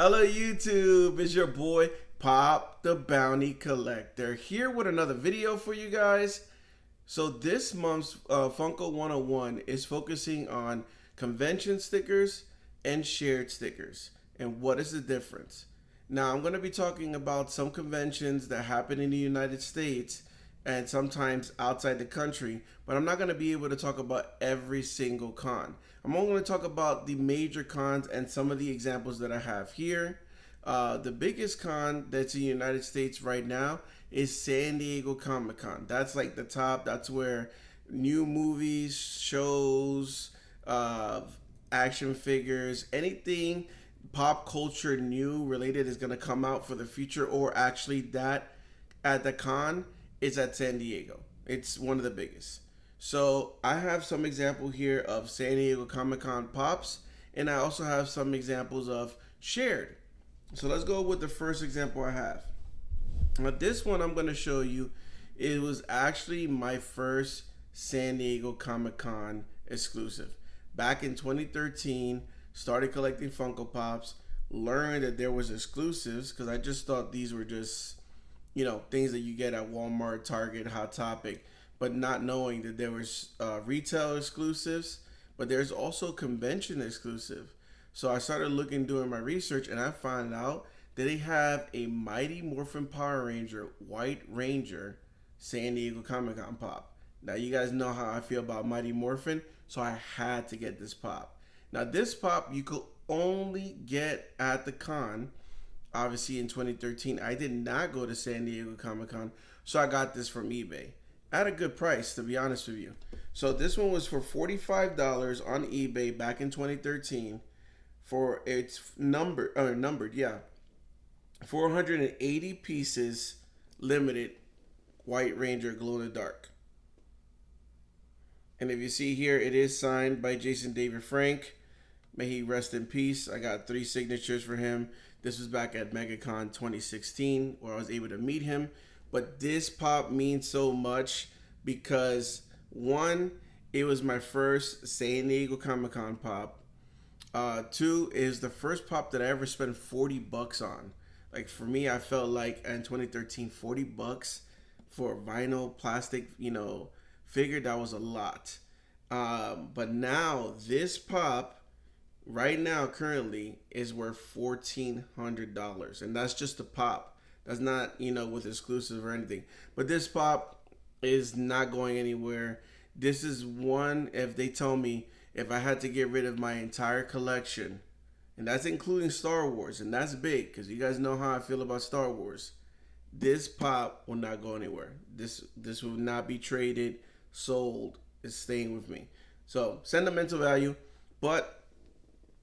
Hello YouTube, it's your boy Pop the Bounty Collector here with another video for you guys. So this month's Funko 101 is focusing on convention stickers and shared stickers and what is the difference. Now I'm going to be talking about some conventions that happen in the United States and sometimes outside the country, but I'm not going to be able to talk about every single con. I'm only going to talk about the major cons and some of the examples that I have here. The biggest con that's in the United States right now is San Diego Comic Con. That's like the top. That's where new movies, shows, action figures, anything pop culture new related is going to come out for the future, or actually that at the con is at San Diego. It's one of the biggest. So I have some example here of San Diego Comic Con pops, and I also have some examples of shared. So let's go with the first example I have. Now this one I'm going to show you, it was actually my first San Diego Comic Con exclusive. Back in 2013, started collecting Funko Pops, learned that there was exclusives because I just thought these were just, you know, things that you get at Walmart, Target, Hot Topic, but not knowing that there was retail exclusives, but there's also convention exclusive. So I started looking, doing my research, and I found out that they have a Mighty Morphin Power Ranger White Ranger San Diego Comic Con pop. Now you guys know how I feel about Mighty Morphin, so I had to get this pop. Now this pop you could only get at the con. Obviously in 2013, I did not go to San Diego Comic Con, so I got this from eBay at a good price, to be honest with you. So this one was for $45 on eBay back in 2013 for its numbered, 480 pieces, limited White Ranger glow in the dark. And if you see here, it is signed by Jason David Frank. May he rest in peace. I got 3 signatures for him. This was back at MegaCon 2016 where I was able to meet him. But this pop means so much because, one, it was my first San Diego Comic Con pop. 2, is the first pop that I ever spent $40 on. Like for me, I felt like in 2013, $40 for a vinyl plastic, figure, that was a lot. But now this pop right now currently is worth $1,400, and that's just a pop. That's not, with exclusive or anything. But this pop is not going anywhere. This is one, if they tell me if I had to get rid of my entire collection, and that's including Star Wars, and that's big because you guys know how I feel about Star Wars, this pop will not go anywhere. This will not be traded, sold. It's staying with me. So sentimental value, but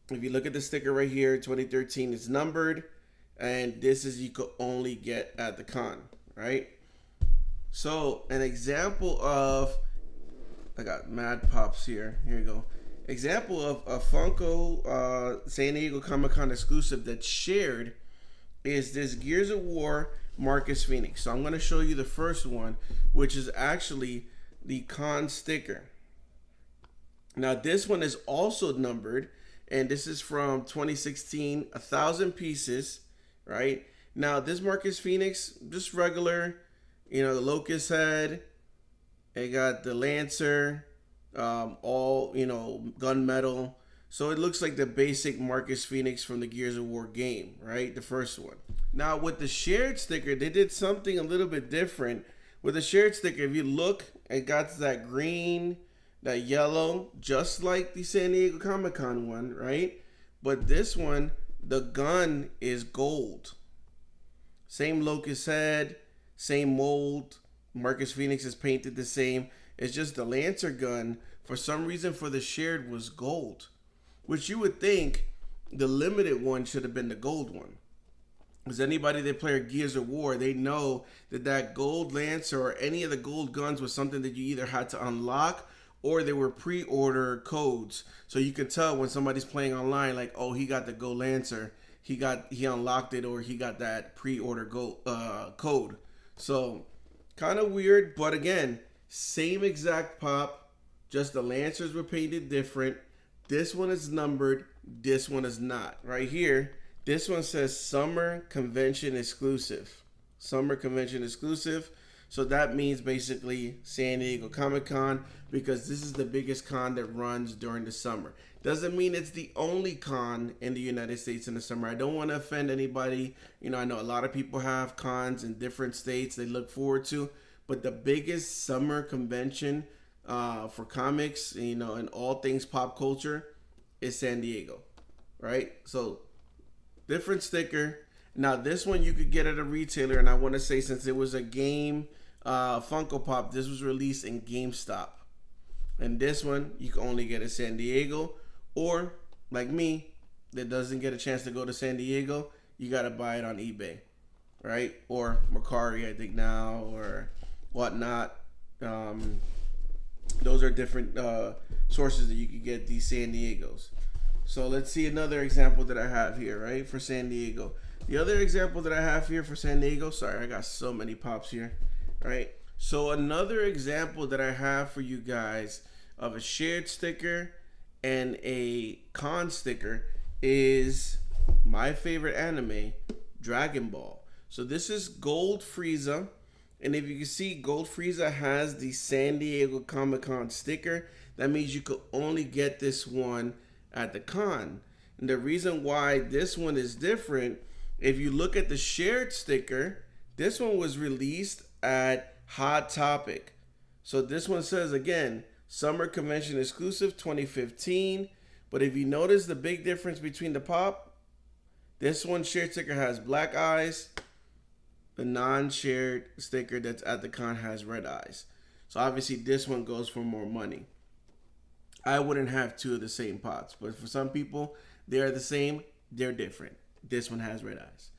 if you look at the sticker right here, 2013, it's numbered. And this is you could only get at the con, right? So an example of, I got mad pops here. Here you go. Example of a Funko San Diego Comic Con exclusive that's shared is this Gears of War Marcus Phoenix. So I'm going to show you the first one, which is actually the con sticker. Now this one is also numbered, and this is from 2016, 1,000 pieces. Right now, this Marcus Phoenix, just regular, the Locust head. It got the Lancer, all gunmetal. So it looks like the basic Marcus Phoenix from the Gears of War game, right? The first one. Now with the shared sticker, they did something a little bit different. With the shared sticker, if you look, it got that green, that yellow, just like the San Diego Comic Con one, right? But this one, the gun is gold. Same Locust head, same mold. Marcus Phoenix is painted the same. It's just the Lancer gun, for some reason, for the shared was gold, which you would think the limited one should have been the gold one. Because anybody that played Gears of War, they know that gold Lancer or any of the gold guns was something that you either had to unlock or they were pre-order codes. So you can tell when somebody's playing online, like, oh, he got the Go Lancer, he unlocked it, or he got that pre-order code. So kind of weird, but again, same exact pop, just the Lancers were painted different. This one is numbered, this one is not. Right here, This one says Summer Convention Exclusive. Summer Convention Exclusive. So that means basically San Diego Comic Con, because this is the biggest con that runs during the summer. Doesn't mean it's the only con in the United States in the summer. I don't want to offend anybody. You know, I know a lot of people have cons in different states they look forward to, but the biggest summer convention for comics, you know, and all things pop culture is San Diego, right? So different sticker. Now this one you could get at a retailer, and I want to say, since it was a game Funkopop, this was released in GameStop, and this one you can only get at San Diego, or like me, that doesn't get a chance to go to San Diego, you gotta buy it on eBay, right? Or Mercari, I think now, or whatnot. Those are different sources that you can get these San Diegos. So let's see another example that I have here, right, for San Diego. The other example that I have here for San Diego, sorry, I got so many pops here, right? So another example that I have for you guys of a shared sticker and a con sticker is my favorite anime, Dragon Ball. So this is Gold Frieza, and if you can see, Gold Frieza has the San Diego Comic Con sticker. That means you could only get this one at the con. And the reason why this one is different, if you look at the shared sticker, this one was released at Hot Topic. So this one says, again, Summer Convention Exclusive 2015. But if you notice the big difference between the pop, this one shared sticker has black eyes. The non-shared sticker that's at the con has red eyes. So obviously this one goes for more money. I wouldn't have two of the same pots, but for some people, they're the same, they're different. This one has red eyes.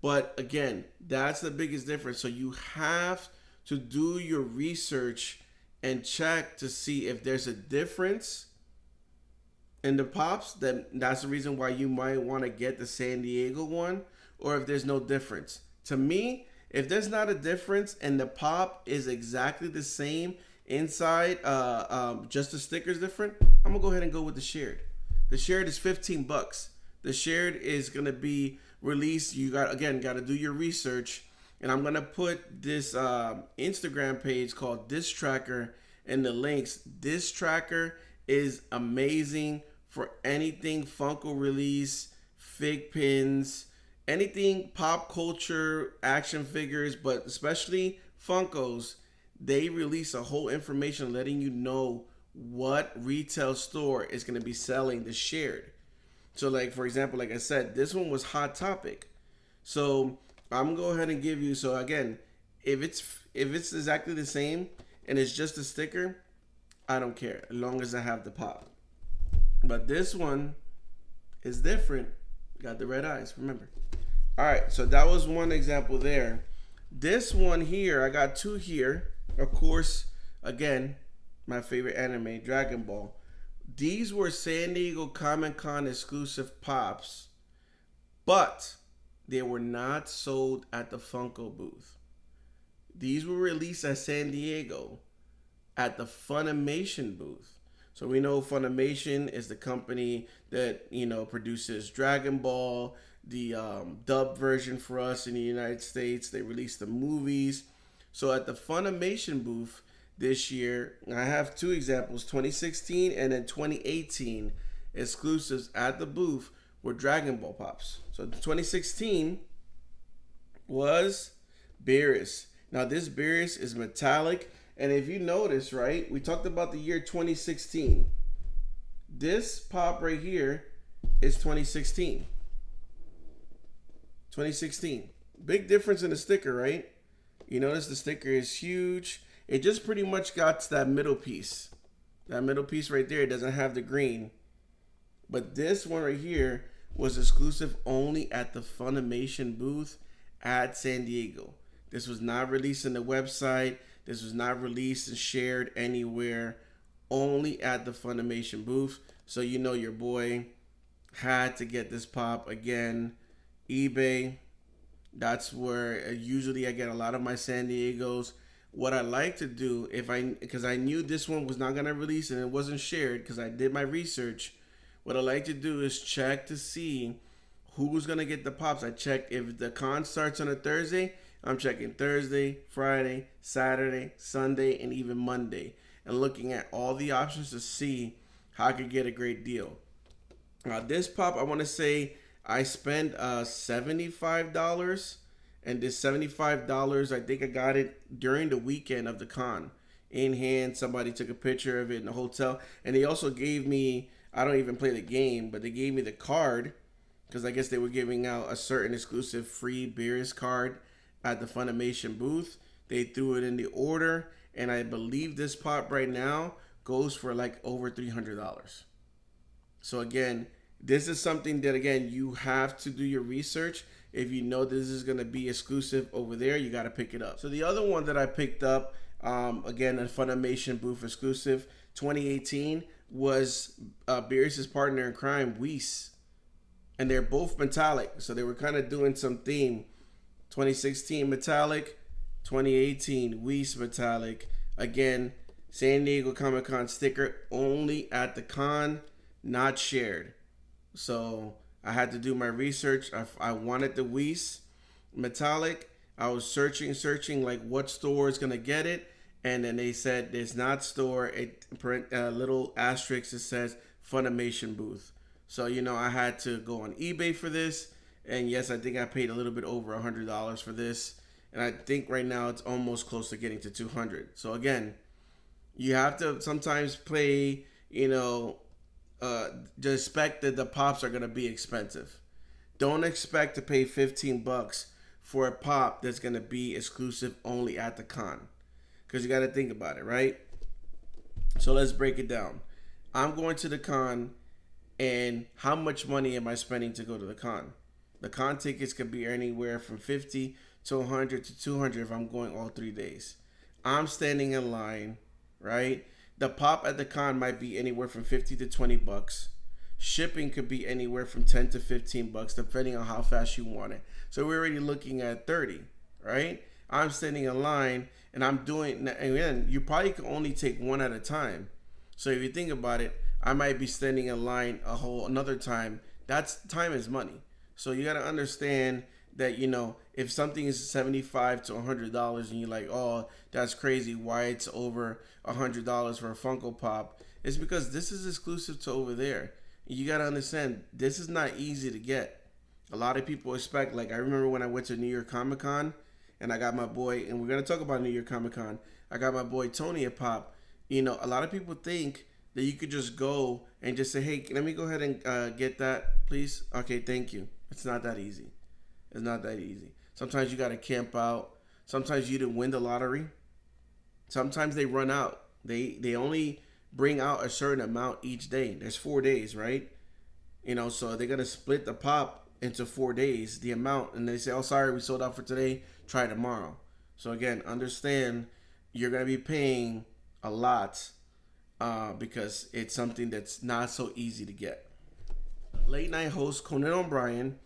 But again, that's the biggest difference. So you have to do your research and check to see if there's a difference in the pops. That's the reason why you might want to get the San Diego one, or if there's no difference. To me, if there's not a difference and the pop is exactly the same inside, just the sticker's different, I'm gonna go ahead and go with the shared. The shared is $15. The shared is gonna be released. You gotta do your research, and I'm gonna put this Instagram page called Dis.Tracker in the links. Dis.Tracker is amazing for anything Funko release, fig pins, anything pop culture, action figures, but especially Funkos. They release a whole information letting you know what retail store is going to be selling the shared. So like, for example, like I said, this one was Hot Topic. So I'm going to go ahead and give you, so again, if it's exactly the same and it's just a sticker, I don't care as long as I have the pop. But this one is different. Got the red eyes, remember. All right, so that was one example there. This one here, I got two here. Of course, again, my favorite anime, Dragon Ball. These were San Diego Comic Con exclusive pops, but they were not sold at the Funko booth. These were released at San Diego at the Funimation booth. So we know Funimation is the company that, you know, produces Dragon Ball, the dub version for us in the United States. They released the movies. So at the Funimation booth this year, I have two examples, 2016 and then 2018 exclusives at the booth were Dragon Ball pops. So 2016 was Beerus. Now this Beerus is metallic. And if you notice, right, we talked about the year 2016. This pop right here is 2016. 2016. Big difference in the sticker, right? You notice the sticker is huge. It just pretty much got that middle piece. That middle piece right there, it doesn't have the green. But this one right here was exclusive only at the Funimation booth at San Diego. This was not released in the website. This was not released and shared anywhere, only at the Funimation booth. So you know your boy had to get this pop. Again, eBay, that's where usually I get a lot of my San Diegos. What I like to do, because I knew this one was not going to release and it wasn't shared because I did my research, what I like to do is check to see who's gonna get the pops. I check if the con starts on a Thursday. I'm checking Thursday, Friday, Saturday, Sunday, and even Monday, and looking at all the options to see how I could get a great deal. This pop, I want to say I spent $75, and this $75, I think I got it during the weekend of the con. In hand, somebody took a picture of it in the hotel, and they also gave me, I don't even play the game, but they gave me the card, because I guess they were giving out a certain exclusive free Beerus card at the Funimation booth. They threw it in the order, and I believe this pop right now goes for like over $300. So again, this is something that, again, you have to do your research. If you know this is going to be exclusive over there, you got to pick it up. So the other one that I picked up, again, a Funimation booth exclusive, 2018, was Beerus' partner in crime, Nycc. And they're both metallic, so they were kind of doing some theme. 2016 metallic, 2018 Nycc metallic. Again, San Diego Comic Con sticker only at the con, not shared. So I had to do my research. I wanted the Nycc metallic. I was searching like what store is gonna get it, and then they said there's not store. A little asterisk that says Funimation booth. So I had to go on eBay for this, and yes, I think I paid a little bit over $100 for this, and I think right now it's almost close to getting to $200. So again, you have to sometimes play, just expect that the pops are gonna be expensive. Don't expect to pay $15 for a pop that's gonna be exclusive only at the con, because you got to think about it, right? So let's break it down. I'm going to the con, and how much money am I spending to go to the con? The con tickets could be anywhere from $50 to $100 to $200 if I'm going all 3 days. I'm standing in line, right? The pop at the con might be anywhere from $50 to $20. Shipping could be anywhere from $10 to $15 depending on how fast you want it. So we're already looking at $30, right? I'm standing in line, and I'm doing, and again, you probably can only take one at a time. So if you think about it, I might be standing in line another time. Time is money. So you got to understand that, if something is $75 to $100 and you're like, oh, that's crazy, why it's over $100 for a Funko Pop, it's because this is exclusive to over there. You got to understand, this is not easy to get. A lot of people expect, like, I remember when I went to New York Comic Con, and I got my boy, and we're going to talk about New York Comic Con, I got my boy Tony a pop. A lot of people think that you could just go and just say, hey, let me go ahead and get that, please. Okay, thank you. It's not that easy. It's not that easy. Sometimes you got to camp out. Sometimes you didn't win the lottery. Sometimes they run out. They only bring out a certain amount each day. There's 4 days, right? So they're going to split the pop into 4 days, the amount. And they say, oh, sorry, we sold out for today. Try tomorrow. So again, understand you're going to be paying a lot because it's something that's not so easy to get. Late night host Conan O'Brien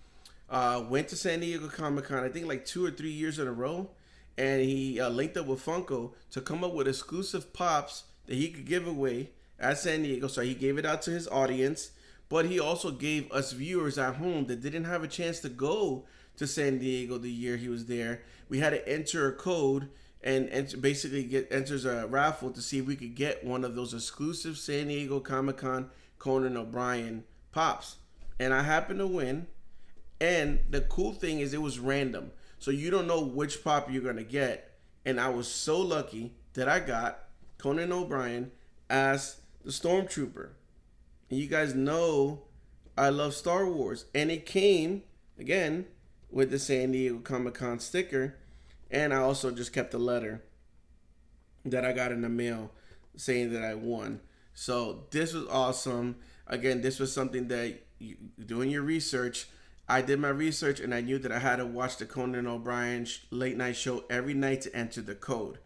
went to San Diego Comic Con, I think like 2 or 3 years in a row, and he linked up with Funko to come up with exclusive pops that he could give away at San Diego. So he gave it out to his audience, but he also gave us viewers at home that didn't have a chance to go to San Diego the year he was there. We had to enter a code and basically enters a raffle to see if we could get one of those exclusive San Diego Comic Con Conan O'Brien pops. And I happened to win. And the cool thing is it was random. So you don't know which pop you're going to get. And I was so lucky that I got Conan O'Brien as the Stormtrooper. And you guys know I love Star Wars. And it came, again, with the San Diego Comic Con sticker. And I also just kept a letter that I got in the mail saying that I won. So this was awesome. Again, this was something that doing your research, I did my research and I knew that I had to watch the Conan O'Brien late night show every night to enter the code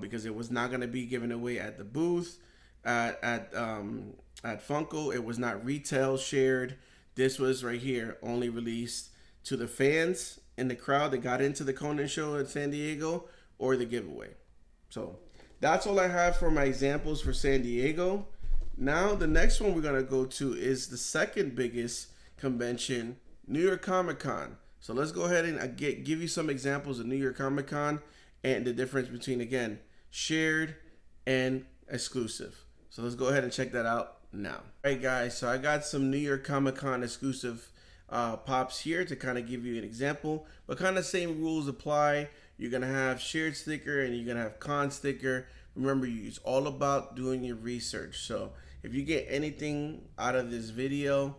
because it was not going to be given away at the booth at Funko. It was not retail shared. This was right here only released to the fans in the crowd that got into the Conan show at San Diego or the giveaway. So that's all I have for my examples for San Diego. Now the next one we're going to go to is the second biggest convention New York Comic Con. So let's go ahead and give you some examples of New York Comic Con and the difference between, again, shared and exclusive. So let's go ahead and check that out now. All right, guys, so I got some New York Comic Con exclusive pops here to kind of give you an example, but kind of same rules apply. You're gonna have shared sticker and you're gonna have con sticker. Remember, it's all about doing your research. So if you get anything out of this video,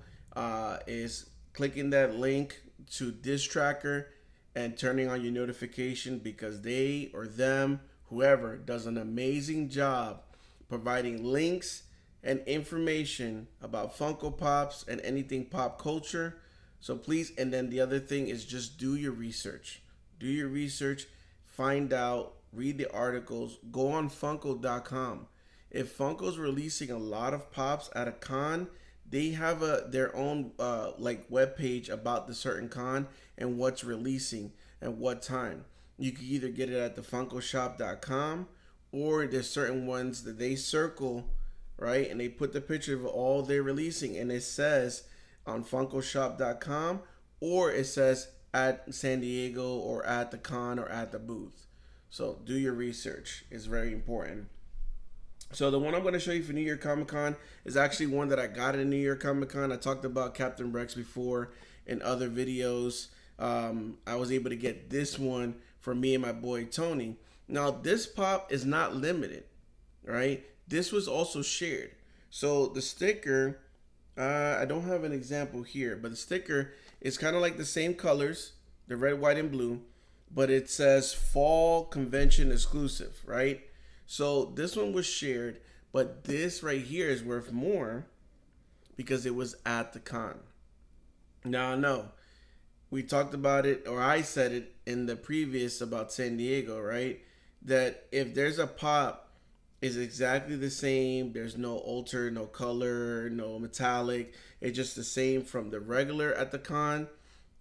is clicking that link to Dis.Tracker and turning on your notification, because they or them, whoever, does an amazing job providing links and information about Funko Pops and anything pop culture. So please, and then the other thing is just do your research. Do your research, find out, read the articles, go on Funko.com. If Funko's releasing a lot of pops at a con, they have their own like web page about the certain con and what's releasing and what time. You can either get it at the Funkoshop.com, or there's certain ones that they circle, right? And they put the picture of all they're releasing, and it says on Funkoshop.com, or it says at San Diego or at the con or at the booth. So do your research. It's very important. So the one I'm going to show you for New York Comic Con is actually one that I got at New York Comic Con. I talked about Captain Rex before in other videos. I was able to get this one for me and my boy Tony. Now this pop is not limited, right? This was also shared. So the sticker, I don't have an example here, but the sticker is kind of like the same colors, the red, white, and blue, but it says Fall Convention Exclusive, right? So this one was shared, but this right here is worth more because it was at the con. Now I know we talked about it, or I said it in the previous about San Diego, right? That if there's a pop is exactly the same, there's no alter, no color, no metallic, it's just the same from the regular at the con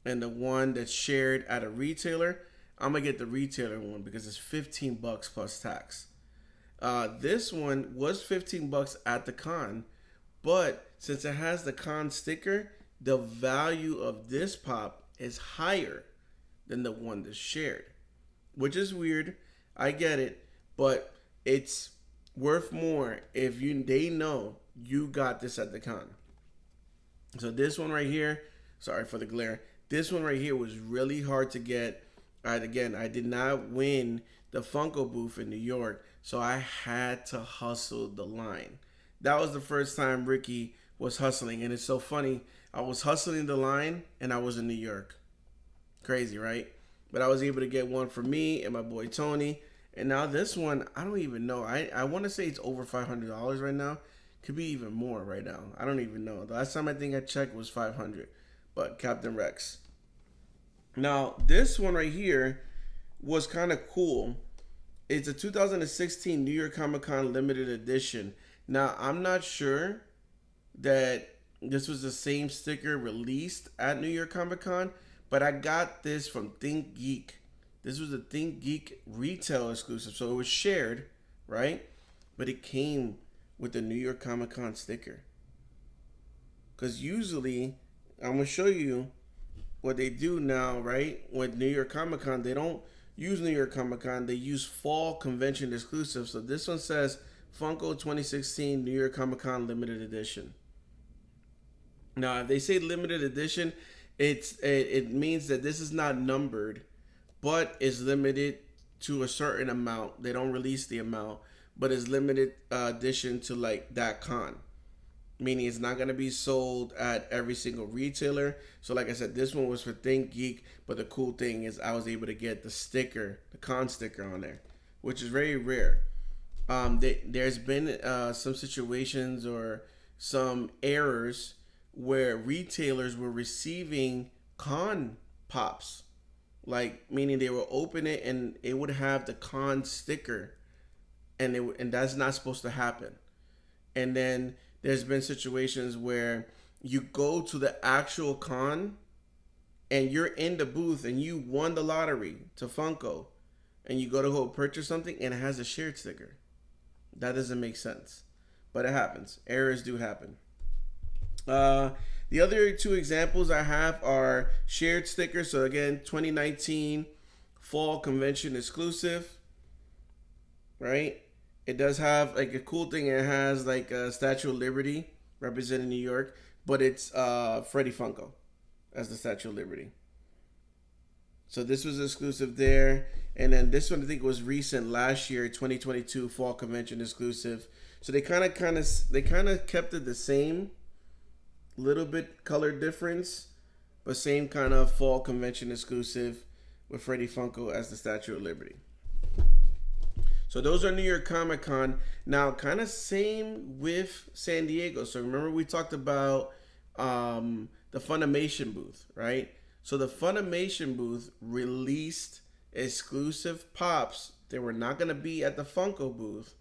and the one that's shared at a retailer, I'm gonna get the retailer one because it's $15 plus tax. This one was $15 at the con, but since it has the con sticker, the value of this pop is higher than the one that's shared, which is weird. I get it, but it's worth more if they know you got this at the con. So this one right here, sorry for the glare. This one right here was really hard to get. Again, I did not win the Funko booth in New York, so I had to hustle the line. That was the first time Ricky was hustling, and it's so funny. I was hustling the line, and I was in New York. Crazy, right? But I was able to get one for me and my boy Tony. And now this one, I don't even know. I want to say it's over $500 right now. Could be even more right now. I don't even know. The last time I think I checked was $500. But Captain Rex. Now, this one right here was kind of cool. It's a 2016 New York Comic Con limited edition. Now, I'm not sure that this was the same sticker released at New York Comic Con, but I got this from ThinkGeek. This was a ThinkGeek retail exclusive, so it was shared, right? But it came with the New York Comic Con sticker. Because usually, I'm going to show you what they do now, right? With New York Comic Con, they don't use New York Comic Con, they use Fall Convention Exclusive. So this one says Funko 2016 New York Comic Con Limited Edition. Now, if they say limited edition, it means that this is not numbered, but is limited to a certain amount. They don't release the amount, but it's limited edition to like that con. Meaning it's not going to be sold at every single retailer. So like I said, this one was for ThinkGeek, but the cool thing is I was able to get the sticker, the con sticker on there, which is very rare. There's been some situations or some errors where retailers were receiving con pops, like meaning they will open it and it would have the con sticker, and that's not supposed to happen. And then there's been situations where you go to the actual con and you're in the booth and you won the lottery to Funko, and you go purchase something and it has a shared sticker. That doesn't make sense, but it happens. Errors do happen. The other two examples I have are shared stickers. So again, 2019 Fall Convention exclusive, right? It does have like a cool thing. It has like a Statue of Liberty representing New York, but it's Freddie Funko as the Statue of Liberty. So this was exclusive there. And then this one I think was recent last year, 2022 Fall Convention exclusive. So they kind of kept it the same, little bit color difference, but same kind of Fall Convention exclusive with Freddie Funko as the Statue of Liberty. So those are New York Comic Con. Now, kind of same with San Diego. So remember we talked about the Funimation booth, right? So the Funimation booth released exclusive pops. They were not going to be at the Funko booth,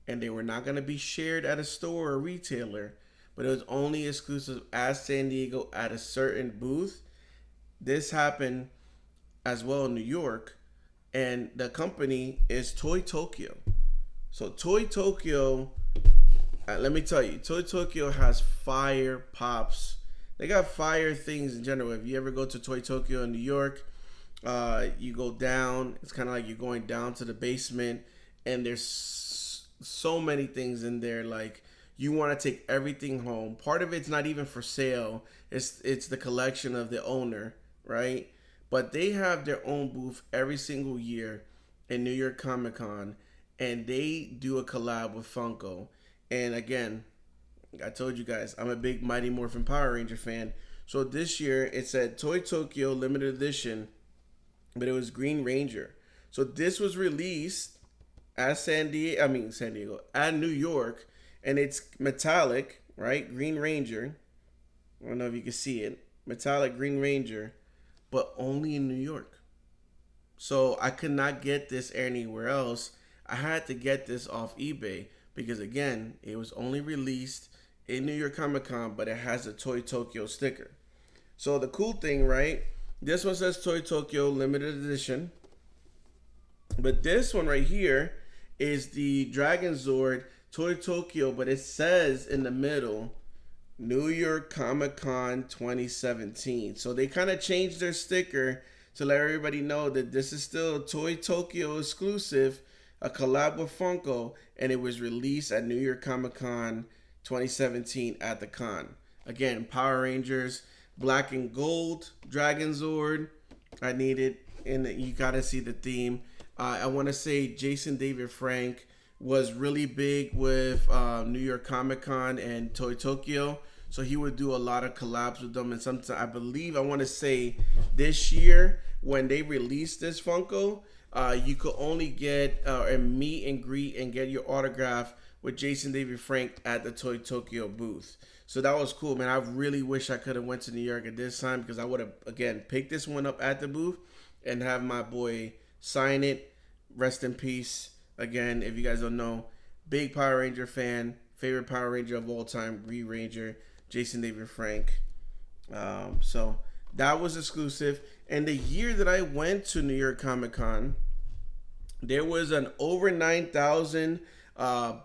and they were not going to be shared at a store or retailer, but it was only exclusive at San Diego at a certain booth. This happened as well in New York, and the company is Toy Tokyo. So Toy Tokyo, let me tell you, Toy Tokyo has fire pops. They got fire things in general. If you ever go to Toy Tokyo in New York, you go down. It's kind of like you're going down to the basement, and there's so many things in there. Like you want to take everything home. Part of it's not even for sale. It's the collection of the owner, right? But they have their own booth every single year in New York Comic Con, and they do a collab with Funko. And again, I told you guys, I'm a big Mighty Morphin Power Ranger fan. So this year, it said Toy Tokyo Limited Edition, but it was Green Ranger. So this was released at San Diego, at New York, and it's metallic, right? Green Ranger. I don't know if you can see it. Metallic Green Ranger, but only in New York. So I could not get this anywhere else. I had to get this off eBay because, again, it was only released in New York Comic Con, but it has a Toy Tokyo sticker. So the cool thing, right? This one says Toy Tokyo Limited Edition. But this one right here is the Dragon Zord Toy Tokyo, but it says in the middle, New York Comic Con 2017. So they kind of changed their sticker to let everybody know that this is still a Toy Tokyo exclusive, a collab with Funko, and it was released at New York Comic Con 2017 at the con. Again, Power Rangers, black and gold, Dragon Zord. I need it, and you gotta see the theme. I want to say Jason David Frank was really big with New York Comic Con and Toy Tokyo, so he would do a lot of collabs with them. And sometimes I want to say this year when they released this Funko, you could only get a meet and greet and get your autograph with Jason David Frank at the Toy Tokyo booth. So that was cool, man. I really wish I could have went to New York at this time because I would have, again, picked this one up at the booth and have my boy sign it. Rest in peace. Again, if you guys don't know, big Power Ranger fan, favorite Power Ranger of all time, Green Ranger, Jason David Frank. So that was exclusive. And the year that I went to New York Comic Con, there was an over 9,000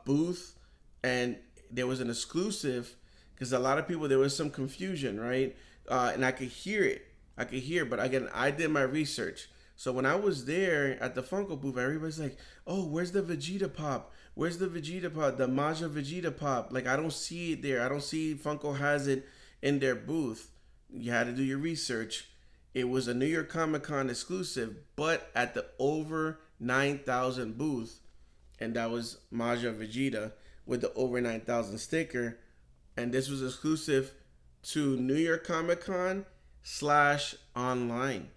booth, and there was an exclusive because a lot of people, there was some confusion, right? And I could hear it. But again, I did my research. So when I was there at the Funko booth, everybody's like, oh, where's the Vegeta pop? Where's the Vegeta pop? The Majin Vegeta pop? Like, I don't see it there. I don't see Funko has it in their booth. You had to do your research. It was a New York Comic Con exclusive, but at the over 9,000 booth. And that was Majin Vegeta with the over 9,000 sticker. And this was exclusive to New York Comic Con / online.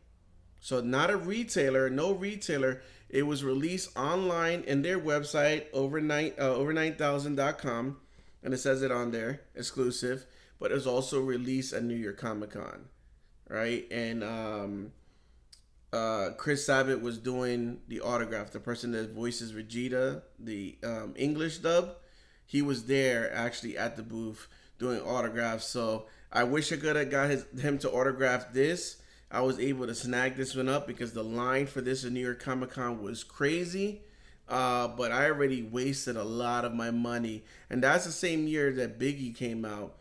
So not a retailer, no retailer. It was released online in their website, over9000.com, and it says it on there, exclusive. But it was also released at New York Comic Con, right? And Chris Sabat was doing the autograph. The person that voices Vegeta, the English dub, he was there actually at the booth doing autographs. So I wish I could have got him to autograph this. I was able to snag this one up because the line for this in New York Comic Con was crazy. But I already wasted a lot of my money. And that's the same year that Biggie came out.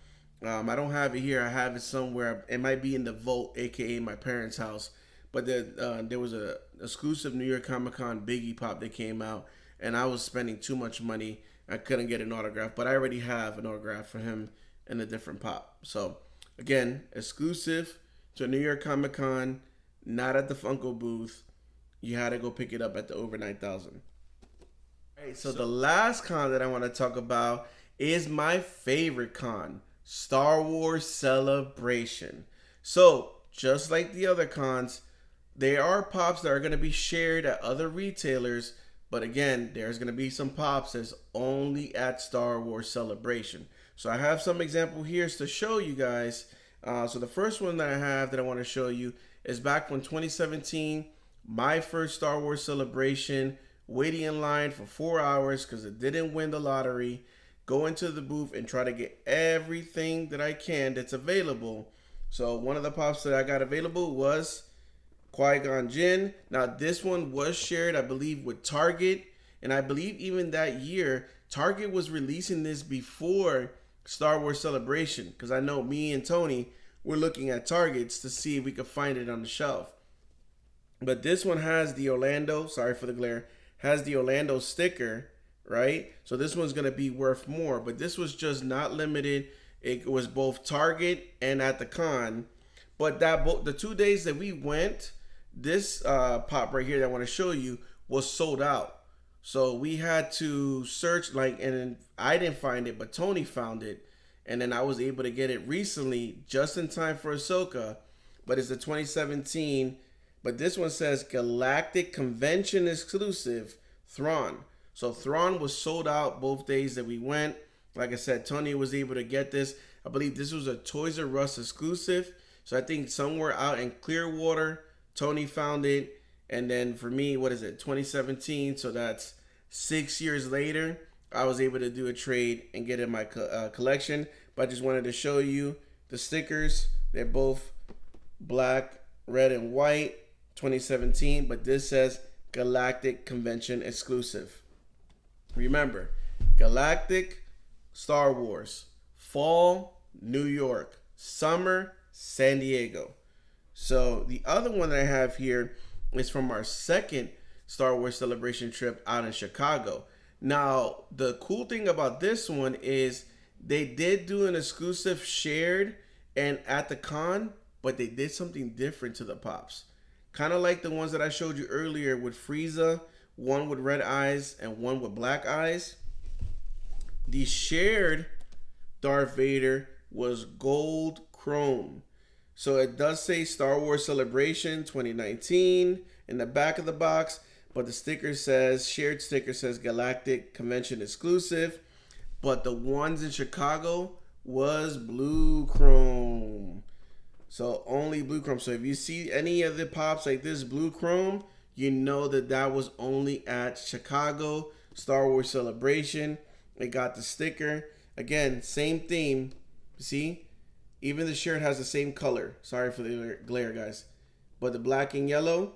I don't have it here. I have it somewhere. It might be in the vault, aka my parents' house. But there was a exclusive New York Comic Con Biggie Pop that came out, and I was spending too much money. I couldn't get an autograph, but I already have an autograph for him in a different pop. So again, exclusive to New York Comic Con, not at the Funko booth. You had to go pick it up at the Over 9000. All right, so the last con that I want to talk about is my favorite con, Star Wars Celebration. So just like the other cons, there are pops that are going to be shared at other retailers, but again, there's going to be some pops that's only at Star Wars Celebration. So I have some example here to show you guys. So the first one that I have that I want to show you is back from 2017, my first Star Wars Celebration, waiting in line for 4 hours because it didn't win the lottery. Go into the booth and try to get everything that I can that's available. So one of the pops that I got available was Qui-Gon Jinn. Now this one was shared, I believe, with Target, and I believe even that year Target was releasing this before Star Wars Celebration, because I know me and Tony were looking at Targets to see if we could find it on the shelf. But this one has the Orlando, sorry for the glare, has the Orlando sticker, right? So this one's going to be worth more, but this was just not limited. It was both Target and at the con. But the 2 days that we went, this pop right here that I want to show you was sold out. So we had to search, and I didn't find it, but Tony found it. And then I was able to get it recently, just in time for Ahsoka. But it's the 2017. But this one says Galactic Convention Exclusive Thrawn. So Thrawn was sold out both days that we went. Like I said, Tony was able to get this. I believe this was a Toys R Us exclusive. So I think somewhere out in Clearwater, Tony found it. And then for me, 2017? So that's 6 years later, I was able to do a trade and get in my collection. But I just wanted to show you the stickers. They're both black, red, and white, 2017. But this says Galactic Convention Exclusive. Remember, Galactic, Star Wars, Fall, New York, Summer, San Diego. So the other one that I have here is from our second Star Wars Celebration trip out in Chicago. Now, the cool thing about this one is they did do an exclusive shared and at the con, but they did something different to the pops. Kind of like the ones that I showed you earlier with Frieza, one with red eyes and one with black eyes. The shared Darth Vader was gold chrome. So it does say Star Wars Celebration 2019 in the back of the box, but the sticker says, shared sticker says Galactic Convention Exclusive, but the ones in Chicago was blue chrome. So only blue chrome. So if you see any of the pops like this blue chrome, you know that was only at Chicago Star Wars Celebration. It got the sticker. Again, same theme. See? Even the shirt has the same color. Sorry for the glare, guys. But the black and yellow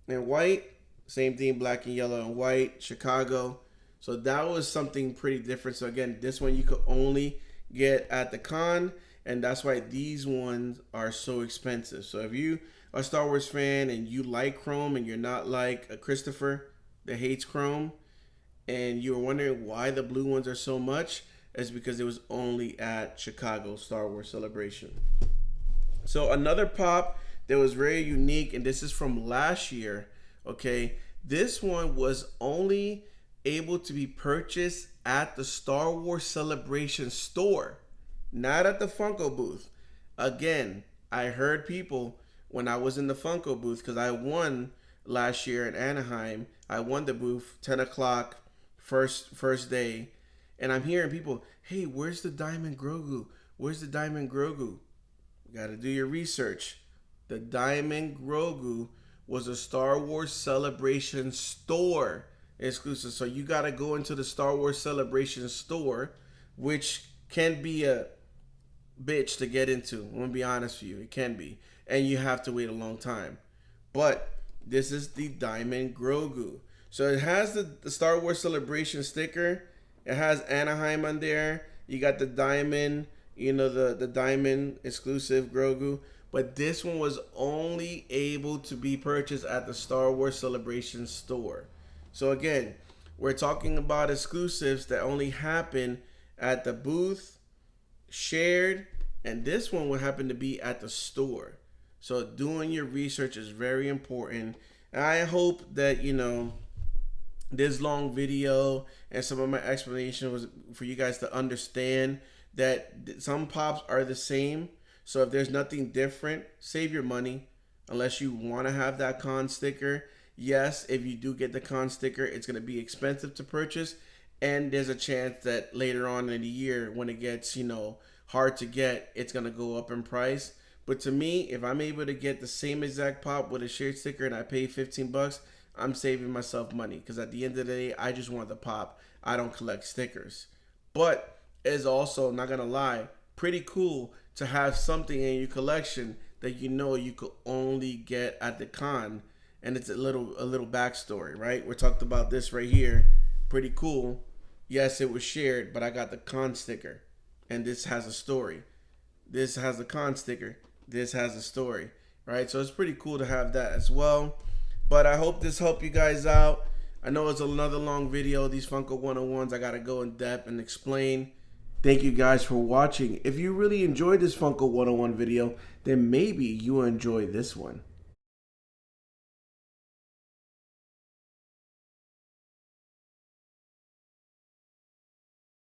and white, same theme, black and yellow and white, Chicago. So that was something pretty different. So again, this one you could only get at the con, and that's why these ones are so expensive. So if you are a Star Wars fan and you like chrome and you're not like a Christopher that hates chrome, and you're wondering why the blue ones are so much, is because it was only at Chicago Star Wars Celebration. So another pop that was very unique, and this is from last year, okay? This one was only able to be purchased at the Star Wars Celebration store, not at the Funko booth. Again, I heard people when I was in the Funko booth, because I won last year in Anaheim. I won the booth, 10 o'clock, first day. And I'm hearing people, hey, where's the Diamond Grogu? Where's the Diamond Grogu? You got to do your research. The Diamond Grogu was a Star Wars Celebration store exclusive. So you got to go into the Star Wars Celebration store, which can be a bitch to get into. I'm going to be honest with you. It can be. And you have to wait a long time. But this is the Diamond Grogu. So it has the Star Wars Celebration sticker. It has Anaheim on there. You got the diamond. you know, the diamond exclusive Grogu. But this one was only able to be purchased at the Star Wars Celebration store. So again, we're talking about exclusives that only happen at the booth, shared, and this one would happen to be at the store. So doing your research is very important. And I hope that, you know, this long video and some of my explanation was for you guys to understand that some pops are the same. So if there's nothing different, save your money unless you want to have that con sticker. Yes, if you do get the con sticker, it's going to be expensive to purchase, and there's a chance that later on in the year when it gets, you know, hard to get, it's going to go up in price. But to me, if I'm able to get the same exact pop with a shared sticker and I pay 15 bucks, I'm saving myself money, because at the end of the day, I just want the pop. I don't collect stickers. But it's also, not gonna lie, pretty cool to have something in your collection that you know you could only get at the con, and it's a little backstory, right? We're talking about this right here. Pretty cool. Yes, it was shared, but I got the con sticker, and this has a story. This has the con sticker. This has a story, right? So it's pretty cool to have that as well. But I hope this helped you guys out. I know it's another long video. These Funko 101s, I got to go in depth and explain. Thank you guys for watching. If you really enjoyed this Funko 101 video, then maybe you will enjoy this one.